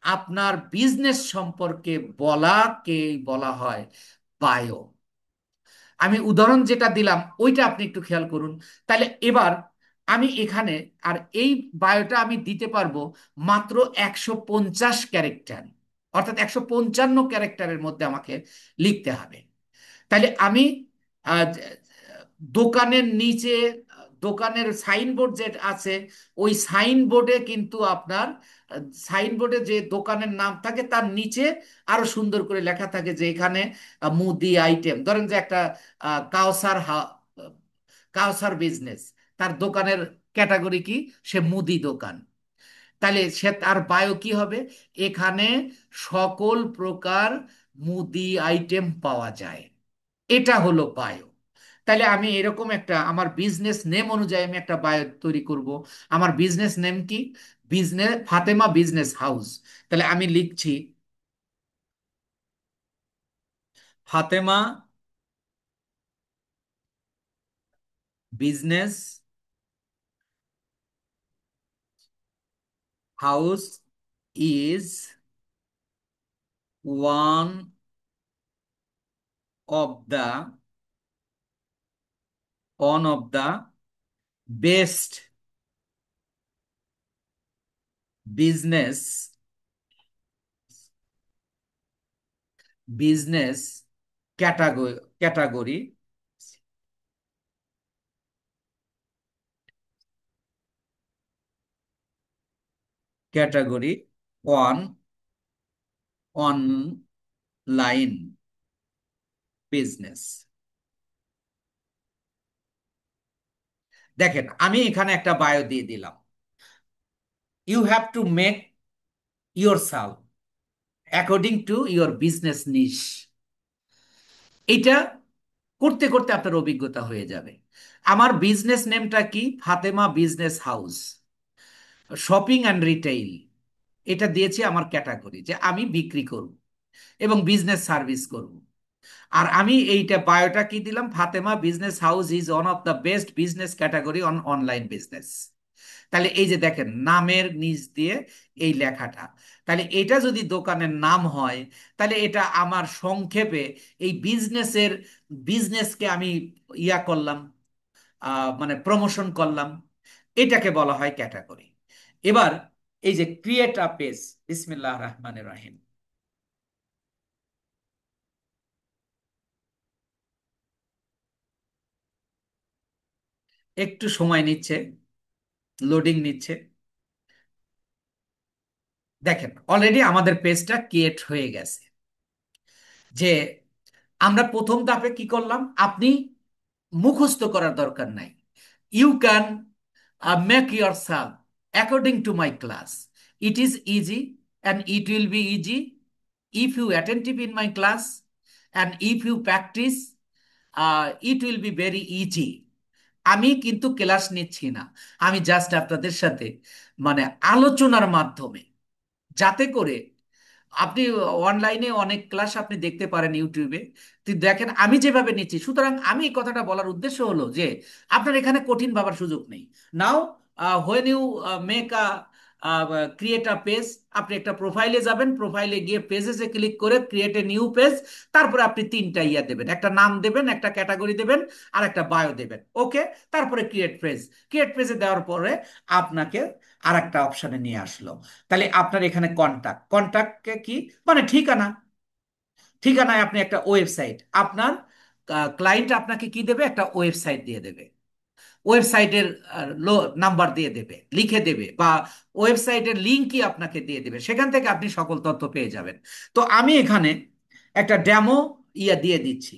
আপনার বিজনেস সম্পর্কে বলাকে বলা হয় বায়ো। আমি উদাহরণ যেটা দিলাম ওইটা আপনি একটু খেয়াল করুন। তাহলে এবার আমি এখানে, আর এই বায়োটা আমি দিতে পারবো মাত্র 150 ক্যারেক্টার, অর্থাৎ 155 ক্যারেক্টারের মধ্যে আমাকে লিখতে হবে। তাহলে আমি আহ, দোকানের নিচে, দোকানের সাইনবোর্ড যে আছে ওই সাইনবোর্ডে কিন্তু আপনার, সাইনবোর্ডে যে দোকানের নাম থাকে তার নিচে আরো সুন্দর করে লেখা থাকে যে এখানে মুদি আইটেম, ধরেন যে একটা কাউসার কাউসার বিজনেস, তার দোকানের ক্যাটাগরি কি, সে মুদি দোকান। তাহলে সে তার বায়ো কি হবে, এখানে সকল প্রকার মুদি আইটেম পাওয়া যায়, এটা হলো বায়ো। তাহলে আমি এরকম একটা আমার বিজনেস নেম অনুযায়ী আমি একটা বায়ো তৈরি করব। আমার বিজনেস নেম কি? Business Fatema business house. তাহলে আমি লিখছি Fatema business house is one of the one of the best business business category category category on online business. দেখেন আমি এখানে একটা বায়ো দিয়ে দিলাম, you have to make yourself according to your business niche. এটা করতে করতে আপনার অভিজ্ঞতা হয়ে যাবে। আমার বিজনেস নেমটা কি, Fatema business house, shopping and retail, এটা দিয়েছি আমার ক্যাটাগরি যে আমি বিক্রি করব এবং বিজনেস সার্ভিস করব। আর আমি এইটা বায়োটা কি দিলাম, Fatema business house is one of the best business category on online business. তাহলে এই যে দেখেন নামের নিচ দিয়ে এই লেখাটা, তাহলে এটা যদি দোকানের নাম হয়, তাহলে এটা আমার সংক্ষেপে এই বিজনেসকে আমি ইয়া করলাম, মানে প্রমোশন করলাম। এটাকে বলা হয় ক্যাটাগরি। এবার এই যে ক্রিয়েট আ পেজ, বিসমিল্লাহ রহমানির রহিম। একটু সময় নিচ্ছে, লোডিং নিচ্ছে। দেখেন অলরেডি আমাদের পেজটা ক্রিয়েট হয়ে গেছে। যে আমরা প্রথম ধাপে কি করলাম, আপনি মুখস্থ করার দরকার নাই। You can make yourself according to my class. It is easy and it will be easy if you attentive in my class and if you practice, it will be very easy. আমি কিন্তু class নিচ্ছি না, আমি just আপনাদের সাথে মানে আলোচনার মাধ্যমে, যাতে করে আপনি অনলাইনে অনেক ক্লাস আপনি দেখতে পারেন ইউটিউবে। তো দেখেন আমি যেভাবে নিচ্ছি, সুতরাং আমি এই কথাটা বলার উদ্দেশ্য হলো যে আপনার এখানে কঠিন ভাবার সুযোগ নেই। Now when you make a create a page, আপনি একটা প্রোফাইলে যাবেন, প্রোফাইলে গিয়ে পেজেসে ক্লিক করে ক্রিয়েট এ নিউ পেজ। তারপরে আপনি তিনটা ইয়া দেবেন, একটা নাম দেবেন, একটা ক্যাটাগরি দেবেন, আর একটা বায়ো দেবেন। ওকে, তারপরে ক্রিয়েট পেজ। ক্রিয়েট পেজে দেওয়ার পরে আপনাকে আর একটা অপশনে নিয়ে আসলো। তাহলে আপনার এখানে কন্টাক্ট, কন্টাক্টকে কি মানে ঠিকানা, ঠিকানায় আপনি একটা ওয়েবসাইট, আপনার ক্লায়েন্ট আপনাকে কি দেবে, একটা ওয়েবসাইট দিয়ে দেবে। ওয়েবসাইটের নাম্বার দিয়ে দেবে, লিখে দেবে, বা ওয়েবসাইটের লিঙ্কই আপনাকে দিয়ে দেবে, সেখান থেকে আপনি সকল তথ্য পেয়ে যাবেন। তো আমি এখানে একটা ডেমো ইয়া দিয়ে দিচ্ছি,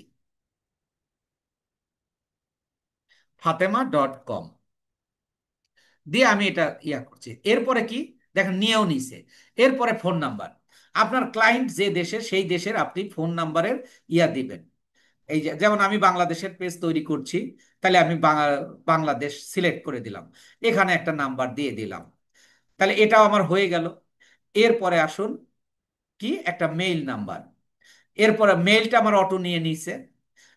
fatima.com দিয়ে আমি এটা ইয়া করছি। এরপরে কি দেখেন, নিয়েও নিছে। এরপরে ফোন নাম্বার, আপনার ক্লায়েন্ট যে দেশের সেই দেশের আপনি ফোন নাম্বারের ইয়া দিবেন। এই যে যেমন আমি বাংলাদেশের পেজ তৈরি করছি, তাহলে আমি বাংলাদেশ সিলেক্ট করে দিলাম, এখানে একটা নাম্বার দিয়ে দিলাম। তাহলে এটাও আমার হয়ে গেল। এরপরে আসুন, কি একটা মেইল নাম্বার। এরপরে মেইলটা আমার অটো নিয়ে নিছে,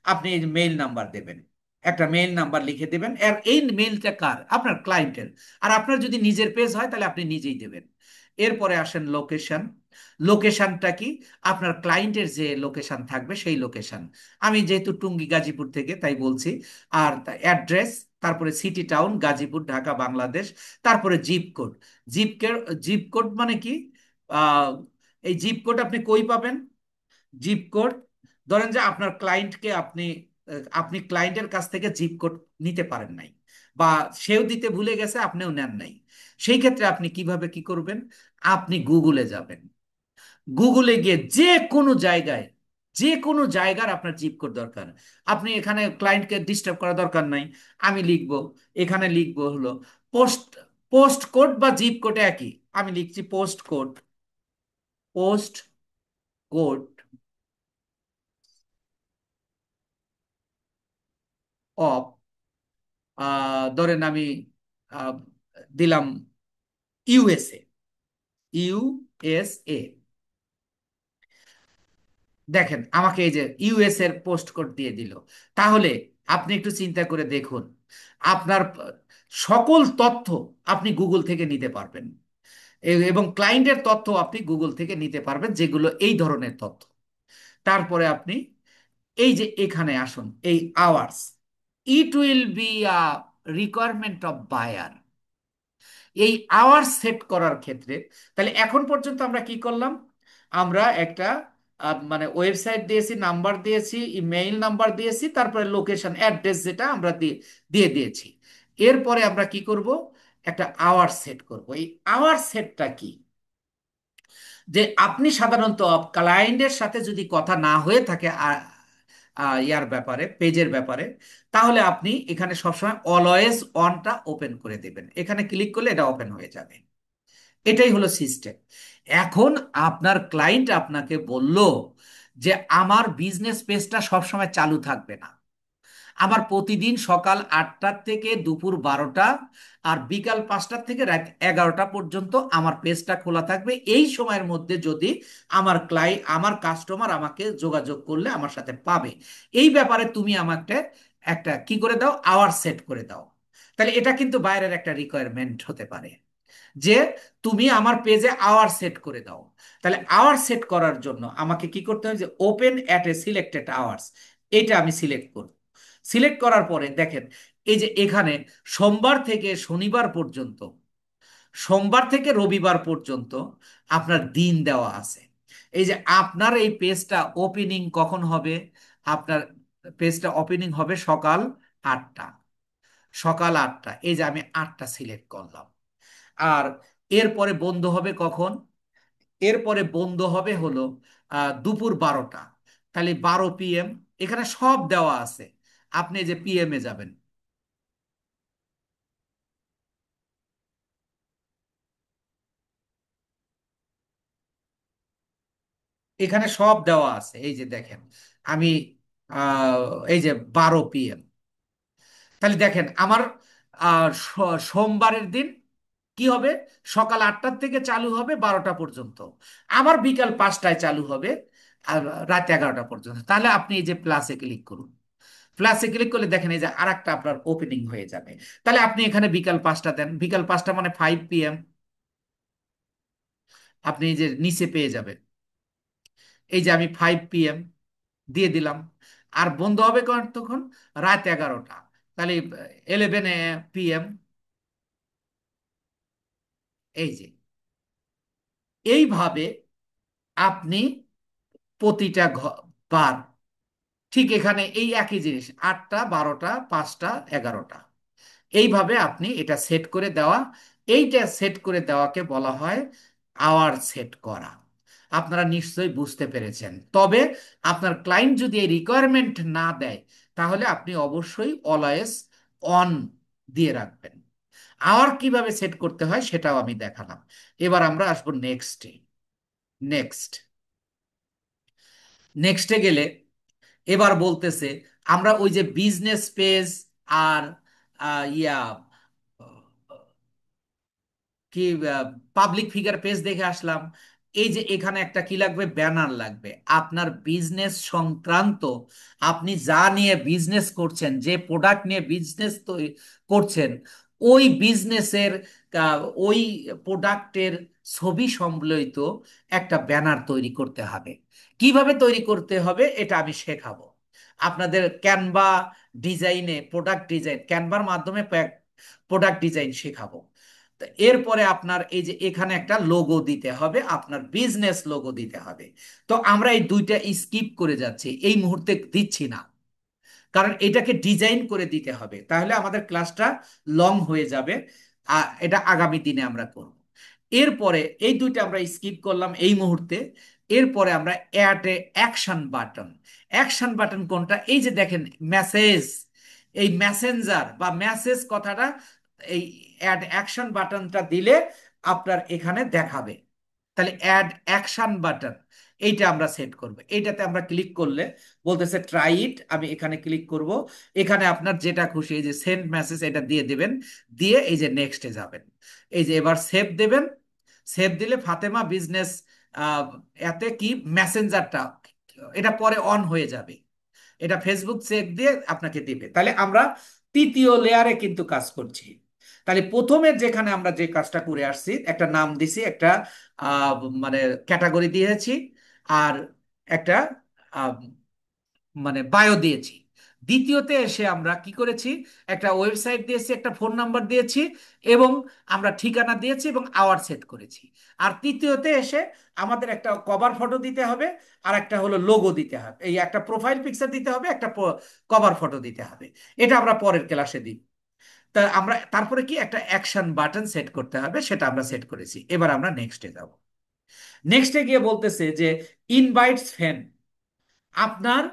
আপনি এই মেইল নাম্বার দেবেন, একটা মেইল নাম্বার লিখে দেবেন। আর এই মেইলটা কার, আপনার ক্লায়েন্টের। আর আপনার যদি নিজের পেজ হয় তাহলে আপনি নিজেই দেবেন। এরপরে আসেন লোকেশন। লোকেশনটা কি, আপনার ক্লায়েন্টের যে লোকেশন থাকবে সেই লোকেশন। আমি যেহেতু টুঙ্গি গাজীপুর থেকে তাই বলছি। আর অ্যাড্রেস, তারপরে সিটি টাউন গাজীপুর ঢাকা বাংলাদেশ, তারপরে zip code. Zip zip code মানে কি, আহ, এই জিপ কোড আপনি কই পাবেন, জিপ কোড, ধরেন যে আপনার ক্লায়েন্টকে আপনি ক্লায়েন্টের কাছ থেকে জিপ কোড নিতে পারেন নাই, বা সেও দিতে ভুলে গেছে, আপনিও নেন নাই। সেই ক্ষেত্রে আপনি কিভাবে কি করবেন, আপনি গুগলে যাবেন। গুগলে গিয়ে যে কোনো জায়গায়, যে কোনো জায়গার আপনার জিপ কোড দরকার, আপনি এখানে ক্লায়েন্টকে ডিস্টার্ব করা দরকার নাই। আমি লিখব, এখানে লিখব হলো পোস্ট, পোস্ট কোড বা জিপ কোড একই। আমি লিখছি post code, post code of, ধরেন আমি আহ, দিলাম ইউএসএ, ইউএসএ। দেখেন আমাকে এই যে ইউএস এর পোস্ট কোড দিয়ে দিল। তাহলে আপনি একটু চিন্তা করে দেখুন, আপনার সকল তথ্য আপনি গুগল থেকে নিতে পারবেন। এবং ক্লায়েন্টের তথ্য আপনি গুগল থেকে নিতে পারবেন, যেগুলো এই ধরনের তথ্য। তারপরে আপনি এই যে এখানে আসুন, এই hours, it will be a requirement of buyer. এই আওয়ার সেট করার ক্ষেত্রে, তাহলে এখন পর্যন্ত আমরা কি করলাম, আমরা একটা মানে ওয়েবসাইট দিয়েছি, নাম্বার দিয়েছি, ইমেইল নাম্বার দিয়েছি, তারপরে লোকেশন অ্যাড্রেস যেটা আমরা দিয়ে দিয়েছি। এরপরে আমরা কি করব, একটা আওয়ার সেট করব। এই আওয়ার সেটটা কি, যে আপনি সাধারণত ক্লায়েন্টের সাথে যদি কথা না হয়ে থাকে ইয়ার ব্যাপারে, পেজের ব্যাপারে, তাহলে আপনি এখানে সবসময় অলওয়েজ অনটা ওপেন করে দেবেন। এখানে ক্লিক করলে এটা ওপেন হয়ে যাবে। এটাই হলো সিস্টেম। এখন আপনার ক্লায়েন্ট আপনাকে বলল যে আমার বিজনেস পেজটা সবসময় চালু থাকবে না, আমার প্রতিদিন সকাল 8টার থেকে দুপুর 12টা আর বিকাল 5টার থেকে রাত 11টা পর্যন্ত আমার পেজটা খোলা থাকবে। এই সময়ের মধ্যে যদি আমার কাস্টমার আমাকে যোগাযোগ করলে আমার সাথে পাবে। এই ব্যাপারে তুমি আমাকে একটা কি করে দাও, আওয়ার সেট করে দাও। তাহলে এটা কিন্তু বাইরের একটা রিকোয়ারমেন্ট হতে পারে যে তুমি আমার পেজে আওয়ার সেট করে দাও। তাহলে আওয়ার সেট করার জন্য আমাকে কি করতে হবে, যে open at a selected hours, এটা আমি সিলেক্ট করব। সিলেক্ট করার পরে দেখেন, এই যে এখানে সোমবার থেকে শনিবার পর্যন্ত, সোমবার থেকে রবিবার পর্যন্ত আপনার দিন দেওয়া আছে। এই যে আপনার এই পেজটা ওপেনিং কখন হবে, আপনার পেজটা ওপেনিং হবে সকাল 8টা, সকাল 8টা, এই যে আমি 8টা সিলেক্ট করলাম। আর এরপরে বন্ধ হবে কখন, এরপরে বন্ধ হবে হলো দুপুর 12টা, তাহলে 12 PM, এখানে সব দেওয়া আছে। আপনি যে PM এ যাবেন, এখানে সব দেওয়া আছে, এই যে দেখেন আমি আহ, এই যে 12 PM, তাহলে দেখেন আমার সোমবারের দিন কি হবে, সকাল 8টার থেকে চালু হবে 12টা পর্যন্ত, আবার বিকাল 5টায় চালু হবে আর রাত 11টা পর্যন্ত। তাহলে আপনি এই যে প্লাসে ক্লিক করুন, প্লাসে ক্লিক করলে দেখেন এই যে আরেকটা আপনার ওপেনিং হয়ে যাবে। তাহলে আপনি এখানে বিকাল 5টা দেন, বিকাল 5টা মানে 5 PM, আপনি এই যে নিচে পেয়ে যাবেন, এই যে আমি 5 PM দিয়ে দিলাম। আর বন্ধ হবে কখন তখন, রাত 11টা, তাহলে 11 PM। এই যে এইভাবে আপনি প্রতিটা বার, ঠিক এখানে এই একই জিনিস, 8টা, 12টা, 5টা, 11টা, এইভাবে আপনি এটা সেট করে দেওয়া। এইটা সেট করে দেওয়াকে বলা হয় আওয়ার সেট করা। আপনারা নিশ্চয়ই বুঝতে পেরেছেন। তবে আপনার ক্লায়েন্ট যদি এই রিকোয়ারমেন্ট না দেয়, তাহলে আপনি অবশ্যই অলওয়েজ অন দিয়ে রাখবেন। আওয়ার কিভাবে সেট করতে হয় সেটাও আমি দেখালাম। এবার আমরা আসবো নেক্সটে। নেক্সট, নেক্সটে গেলে এবার বলতেছে আমরা ওই যে বিজনেস পেজ আর ইয়া কি পাবলিক ফিগার পেজ দেখে আসলাম। এই যে এখানে একটা কি লাগবে, ব্যানার লাগবে আপনার বিজনেস সংক্রান্ত, আপনি যা নিয়ে বিজনেস করছেন, যে প্রোডাক্ট নিয়ে বিজনেস করছেন, ওই বিজনেসের ওই প্রোডাক্টের ছবি সম্বলিত একটা ব্যানার তৈরি করতে হবে। কিভাবে তৈরি করতে হবে এটা আমি শেখাবো আপনাদের। ক্যানভা ডিজাইনে, প্রোডাক্ট ডিজাইন, ক্যানভার মাধ্যমে প্রোডাক্ট ডিজাইন শেখাবো। তো এরপরে আপনার এই যে এখানে একটা লোগো দিতে হবে, আপনার বিজনেস লোগো দিতে হবে। তো আমরা এই দুইটা স্কিপ করে যাচ্ছি, এই মুহূর্তে দিচ্ছি না, কারণ এটাকে ডিজাইন করে দিতে হবে, তাহলে আমাদের ক্লাসটা লং হয়ে যাবে। এটা আগামী দিনে আমরা করব। এরপরে এই দুইটা আমরা স্কিপ করলাম এই মুহূর্তে। এরপরে আমরা add a action button. Action button কোনটা, এই যে দেখেন মেসেজ, এই মেসেঞ্জার বা মেসেজ কথাটা, এই অ্যাড অ্যাকশন বাটনটা দিলে আপনার এখানে দেখাবে। তাহলে অ্যাড অ্যাকশন বাটন, এইটা আমরা সেট করব। এইটাতে আমরা ক্লিক করলে বলতেছে ট্রাই ইট, আমি এখানে ক্লিক করব। এখানে আপনার যেটা খুশি, এই যে সেন্ড মেসেজ, এটা দিয়ে দেবেন, দিয়ে এই যে নেক্সটে যাবেন। এই যে এবার সেভ দেবেন। সেভ দিলে ফাতেমা বিজনেস এতে কি মেসেঞ্জারটা, এটা পরে অন হয়ে যাবে, এটা ফেসবুক চেক দিয়ে আপনাকে দিবে। তাহলে আমরা তৃতীয় লেয়ারে কিন্তু কাজ করছি। তাহলে প্রথমে যেখানে আমরা যে কাজটা করে আসছি, একটা নাম দিছি, একটা আহ, মানে ক্যাটাগরি দিয়েছি, আর একটা আহ, মানে বায়ো দিয়েছি। দ্বিতীয়তে এসে আমরা কি করেছি, একটা ওয়েবসাইট দিয়েছি, একটা ফোন নাম্বার দিয়েছি, এবং আমরা ঠিকানা দিয়েছি এবং আওয়ার সেট করেছি। আর তৃতীয়তে এসে আমাদের একটা কভার ফটো দিতে হবে, আর একটা হলো লোগো দিতে হবে, এই একটা প্রোফাইল পিকচার দিতে হবে, একটা কভার ফটো দিতে হবে। এটা আমরা পরের ক্লাসে দিই। তা আমরা তারপরে কি একটা অ্যাকশন বাটন সেট করতে হবে, সেটা আমরা সেট করেছি। এবার আমরা নেক্সটে যাব। নেক্সটে গিয়ে বলতেছে যে ইনভাইটস ফ্রেন্ড, আপনার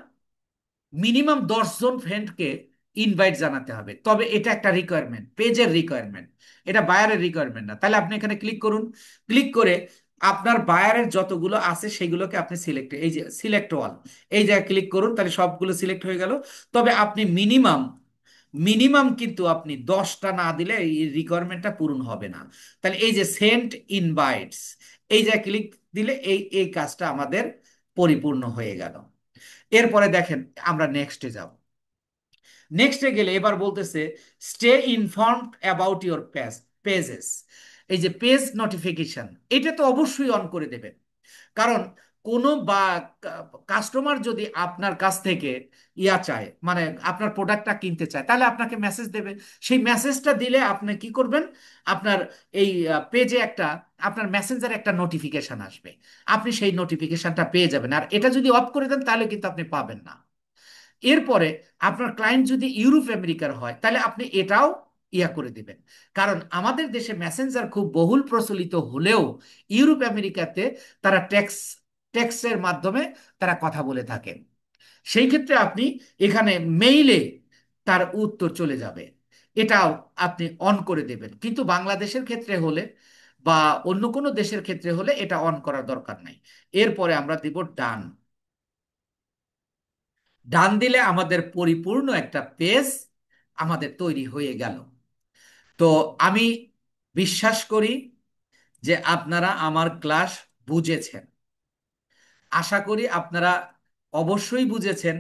মিনিমাম 10 জন ফ্রেন্ডকে ইনভাইট জানাতে হবে। তবে এটা একটা রিকোয়ারমেন্ট, পেজের রিকোয়ারমেন্ট, এটা বায়ারের রিকোয়ারমেন্ট না। তাহলে আপনি এখানে ক্লিক করুন। ক্লিক করে আপনার বায়ারের যতগুলো আছে সেগুলোকে আপনি সিলেক্ট, এই যে সিলেক্ট অল, এই জায়গায় ক্লিক করুন, তাহলে সবগুলো সিলেক্ট হয়ে গেল। তবে আপনি মিনিমাম, মিনিমাম কিন্তু আপনি 10টা না দিলে এই রিকোয়ারমেন্টটা পূরণ হবে না। তাহলে এই যে সেন্ট ইনভাইটস, এই জায়গায় ক্লিক দিলে এই এই কাজটা আমাদের পরিপূর্ণ হয়ে গেল। এরপরে দেখেন আমরা নেক্সটে যাব। নেক্সটে গেলে এবার বলতেছে stay informed about your pages. এই যে পেজ নোটিফিকেশন, এটা তো অবশ্যই অন করে দেবেন। কারণ কোনো বা কাস্টমার যদি আপনার কাছ থেকে ইয়া চায়, মানে আপনার প্রোডাক্টটা কিনতে চায়, তাহলে আপনাকে মেসেজ দেবে। সেই মেসেজটা দিলে আপনি কি করবেন, আপনার এই পেজে একটা, আপনার মেসেঞ্জারে একটা নোটিফিকেশন আসবে, আপনি সেই নোটিফিকেশনটা পেয়ে যাবেন। আর এটা যদি অফ করে দেন তাহলে কিন্তু আপনি পাবেন না। এরপরে আপনার ক্লায়েন্ট যদি ইউরোপ আমেরিকার হয় তাহলে আপনি এটাও ইয়া করে দিবেন। কারণ আমাদের দেশে মেসেঞ্জার খুব বহুল প্রচলিত হলেও ইউরোপ আমেরিকাতে তারা টেক্সটের মাধ্যমে তারা কথা বলে থাকেন। সেই ক্ষেত্রে আপনি এখানে মেইলে তার উত্তর চলে যাবে, এটাও আপনি অন করে দেবেন। কিন্তু বাংলাদেশের ক্ষেত্রে হলে বা অন্য কোনো দেশের ক্ষেত্রে হলে এটা অন করার দরকার নাই। এরপরে আমরা দিব ডান। ডান দিলে আমাদের পরিপূর্ণ একটা পেজ আমাদের তৈরি হয়ে গেল। তো আমি বিশ্বাস করি যে আপনারা আমার ক্লাস বুঝেছেন। আশা করি আপনারা অবশ্যই বুঝেছেন।